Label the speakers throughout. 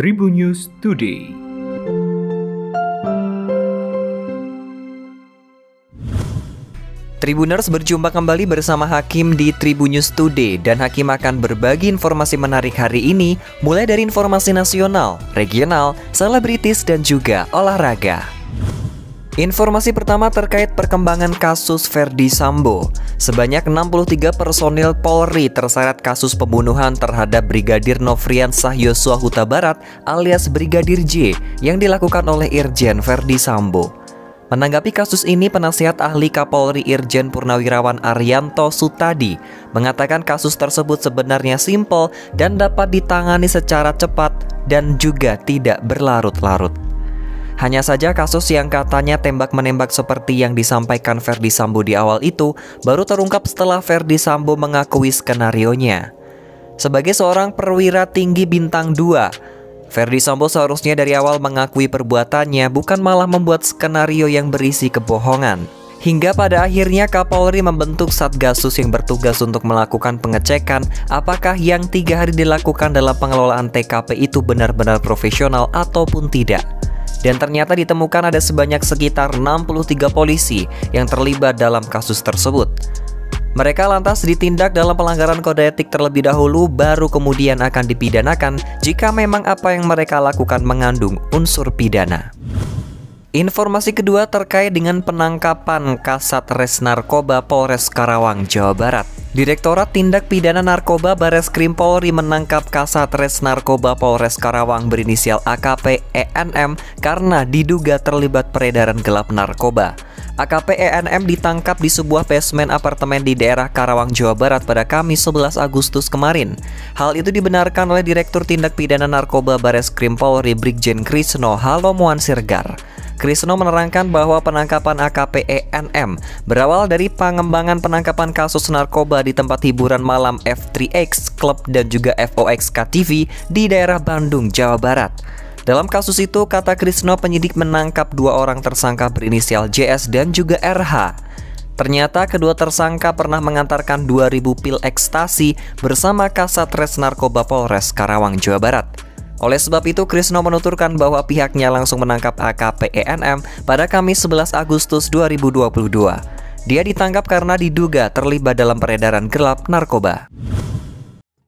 Speaker 1: Tribun News Today.
Speaker 2: Tribuners berjumpa kembali bersama Hakim di Tribun News Today, dan Hakim akan berbagi informasi menarik hari ini, mulai dari informasi nasional, regional, selebritis, dan juga olahraga. Informasi pertama terkait perkembangan kasus Ferdy Sambo. Sebanyak 63 personil Polri terseret kasus pembunuhan terhadap Brigadir Nofriansah Yosua Huta Barat alias Brigadir J yang dilakukan oleh Irjen Ferdy Sambo. Menanggapi kasus ini, penasihat ahli Kapolri Irjen Purnawirawan Arianto Sutadi mengatakan kasus tersebut sebenarnya simpel dan dapat ditangani secara cepat dan juga tidak berlarut-larut. Hanya saja kasus yang katanya tembak-menembak seperti yang disampaikan Ferdy Sambo di awal itu baru terungkap setelah Ferdy Sambo mengakui skenarionya. Sebagai seorang perwira tinggi bintang 2, Ferdy Sambo seharusnya dari awal mengakui perbuatannya, bukan malah membuat skenario yang berisi kebohongan. Hingga pada akhirnya Kapolri membentuk Satgasus yang bertugas untuk melakukan pengecekan apakah yang 3 hari dilakukan dalam pengelolaan TKP itu benar-benar profesional ataupun tidak. Dan ternyata ditemukan ada sebanyak sekitar 63 polisi yang terlibat dalam kasus tersebut. Mereka lantas ditindak dalam pelanggaran kode etik terlebih dahulu, baru kemudian akan dipidanakan jika memang apa yang mereka lakukan mengandung unsur pidana. Informasi kedua terkait dengan penangkapan Kasat Res Narkoba Polres Karawang, Jawa Barat. Direktorat Tindak Pidana Narkoba Bareskrim Polri menangkap Kasat Res Narkoba Polres Karawang berinisial AKP ENM karena diduga terlibat peredaran gelap narkoba. AKP ENM ditangkap di sebuah basement apartemen di daerah Karawang, Jawa Barat pada Kamis 11 Agustus kemarin. Hal itu dibenarkan oleh Direktur Tindak Pidana Narkoba Bareskrim Polri Brigjen Krisno Halomuan Sirgar. Krisno menerangkan bahwa penangkapan AKP ENM berawal dari pengembangan penangkapan kasus narkoba di tempat hiburan malam F3X Club dan juga FOXK TV di daerah Bandung, Jawa Barat. Dalam kasus itu, kata Krisno, penyidik menangkap 2 orang tersangka berinisial JS dan juga RH. Ternyata kedua tersangka pernah mengantarkan 2.000 pil ekstasi bersama Kasat Res Narkoba Polres Karawang, Jawa Barat. Oleh sebab itu, Krisno menuturkan bahwa pihaknya langsung menangkap AKP ENM pada Kamis 11 Agustus 2022. Dia ditangkap karena diduga terlibat dalam peredaran gelap narkoba.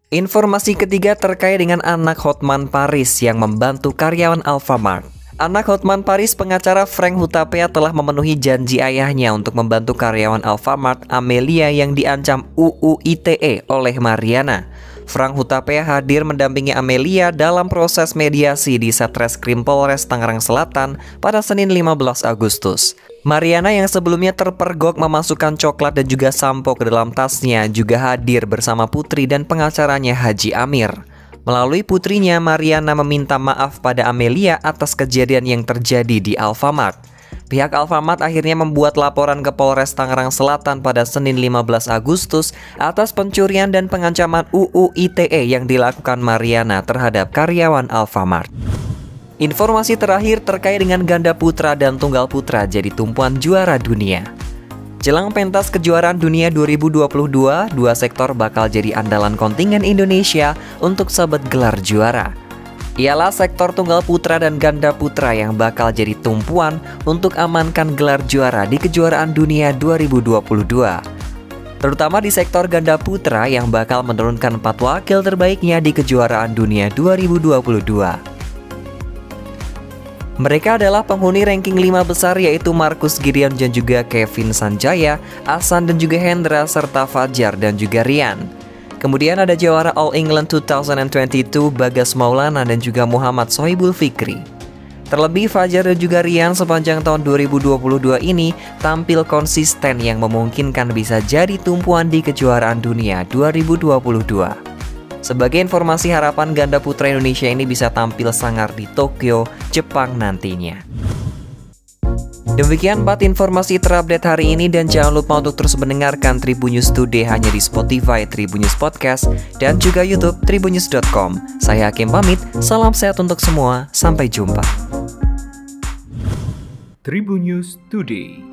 Speaker 2: Informasi ketiga terkait dengan anak Hotman Paris yang membantu karyawan Alfamart. Anak Hotman Paris, pengacara Frank Hutapea, telah memenuhi janji ayahnya untuk membantu karyawan Alfamart Amelia yang diancam UU ITE oleh Mariana. Frank Hutapea hadir mendampingi Amelia dalam proses mediasi di Satreskrim Polres Tangerang Selatan pada Senin 15 Agustus. Mariana yang sebelumnya terpergok memasukkan coklat dan juga sampo ke dalam tasnya juga hadir bersama putri dan pengacaranya Haji Amir. Melalui putrinya, Mariana meminta maaf pada Amelia atas kejadian yang terjadi di Alfamart. Pihak Alfamart akhirnya membuat laporan ke Polres Tangerang Selatan pada Senin 15 Agustus atas pencurian dan pengancaman UU ITE yang dilakukan Mariana terhadap karyawan Alfamart. Informasi terakhir terkait dengan ganda putra dan tunggal putra jadi tumpuan juara dunia. Jelang pentas kejuaraan dunia 2022, 2 sektor bakal jadi andalan kontingen Indonesia untuk sabet gelar juara. Ialah sektor tunggal putra dan ganda putra yang bakal jadi tumpuan untuk amankan gelar juara di kejuaraan dunia 2022. Terutama di sektor ganda putra yang bakal menurunkan 4 wakil terbaiknya di kejuaraan dunia 2022. Mereka adalah penghuni ranking 5 besar, yaitu Marcus Gideon dan juga Kevin Sanjaya, Ahsan dan juga Hendra, serta Fajar dan juga Rian. Kemudian ada jawara All England 2022 Bagas Maulana dan juga Muhammad Sohibul Fikri. Terlebih Fajar dan juga Rian sepanjang tahun 2022 ini tampil konsisten yang memungkinkan bisa jadi tumpuan di kejuaraan dunia 2022. Sebagai informasi, harapan ganda putra Indonesia ini bisa tampil sangar di Tokyo, Jepang nantinya. Demikian 4 informasi terupdate hari ini, dan jangan lupa untuk terus mendengarkan Tribun News Today hanya di Spotify, Tribun News Podcast, dan juga YouTube tribunnews.com. Saya Hakim pamit, salam sehat untuk semua, sampai jumpa.
Speaker 1: Tribun News Today.